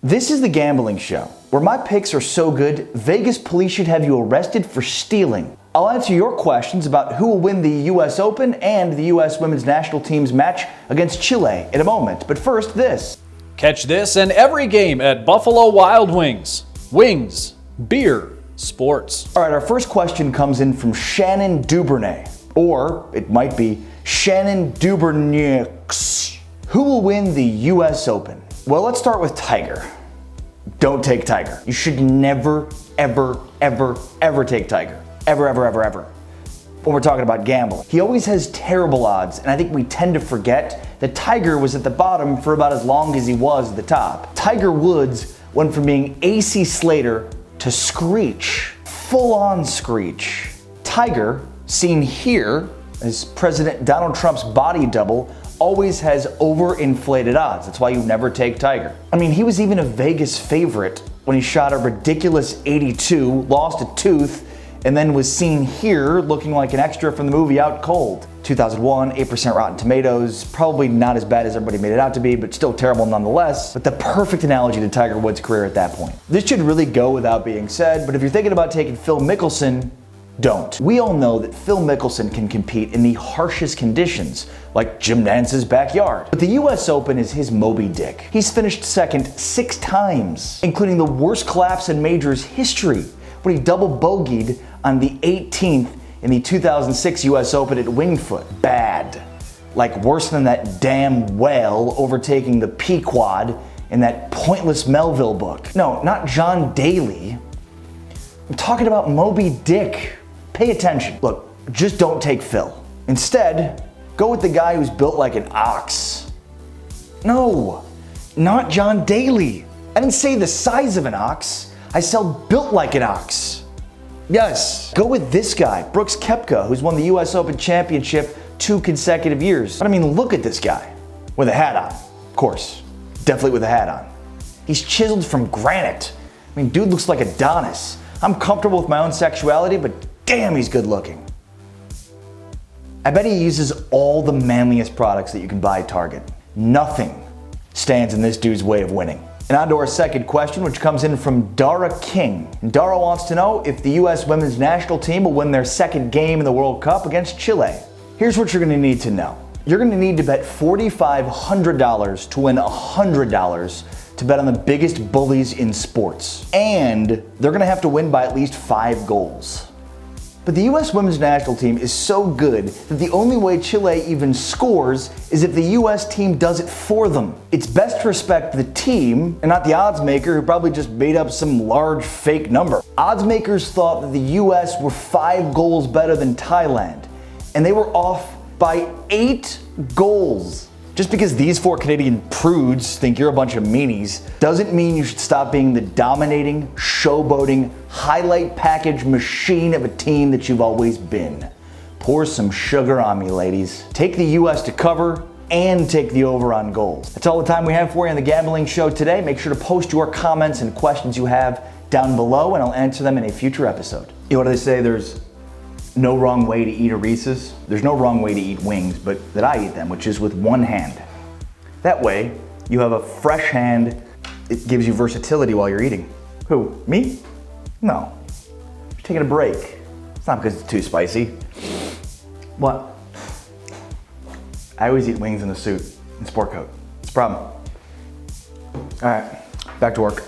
This is the gambling show, where my picks are so good, Vegas police should have you arrested for stealing. I'll answer your questions about who will win the US Open and the US Women's National Team's match against Chile in a moment. But first, this. Catch this and every game at Buffalo Wild Wings. Wings, beer, sports. All right, our first question comes in from Shannon Dubernay, or it might be Shannon Dubernix. Who will win the US Open? Well, let's start with Tiger. Don't take Tiger. You should never, ever, ever, ever take Tiger. Ever, ever, ever, ever. When we're talking about gambling. He always has terrible odds, and I think we tend to forget that Tiger was at the bottom for about as long as he was at the top. Tiger Woods went from being AC Slater to Screech. Full-on Screech. Tiger, seen here as President Donald Trump's body double, always has overinflated odds. That's why you never take Tiger. I mean, he was even a Vegas favorite when he shot a ridiculous 82, lost a tooth, and then was seen here looking like an extra from the movie Out Cold. 2001, 8% Rotten Tomatoes, probably not as bad as everybody made it out to be, but still terrible nonetheless. But the perfect analogy to Tiger Woods' career at that point. This should really go without being said, but if you're thinking about taking Phil Mickelson, don't. We all know that Phil Mickelson can compete in the harshest conditions, like Jim Nance's backyard. But the US Open is his Moby Dick. He's finished second 6 times, including the worst collapse in majors history, when he double bogeyed on the 18th in the 2006 US Open at Winged Foot. Bad. Like worse than that damn whale overtaking the Pequod in that pointless Melville book. No, not John Daly. I'm talking about Moby Dick. Pay attention. Look, just don't take Phil. Instead, go with the guy who's built like an ox. No, not John Daly. I didn't say the size of an ox. I said built like an ox. Yes, go with this guy, Brooks Koepka, who's won the US Open Championship 2 consecutive years. But I mean, look at this guy. With a hat on. Of course, definitely with a hat on. He's chiseled from granite. I mean, dude looks like Adonis. I'm comfortable with my own sexuality, but damn, he's good looking. I bet he uses all the manliest products that you can buy at Target. Nothing stands in this dude's way of winning. And on to our second question, which comes in from Dara King. And Dara wants to know if the US Women's National Team will win their second game in the World Cup against Chile. Here's what you're gonna need to know. You're gonna need to bet $4,500 to win $100 to bet on the biggest bullies in sports. And they're gonna have to win by at least 5 goals. But the US Women's National Team is so good that the only way Chile even scores is if the US team does it for them. It's best to respect the team and not the odds maker who probably just made up some large fake number. Odds makers thought that the US were 5 goals better than Thailand, and they were off by 8 goals. Just because these 4 Canadian prudes think you're a bunch of meanies doesn't mean you should stop being the dominating, showboating, highlight package machine of a team that you've always been. Pour some sugar on me, ladies. Take the US to cover and take the over on goals. That's all the time we have for you on the Gambling Show today. Make sure to post your comments and questions you have down below, and I'll answer them in a future episode. You know what they say, there's no wrong way to eat a Reese's. There's no wrong way to eat wings, but that I eat them, which is with one hand. That way, you have a fresh hand. It gives you versatility while you're eating. Who, me? No. You're taking a break. It's not because it's too spicy. What? I always eat wings in a suit and sport coat. It's a problem. All right, back to work.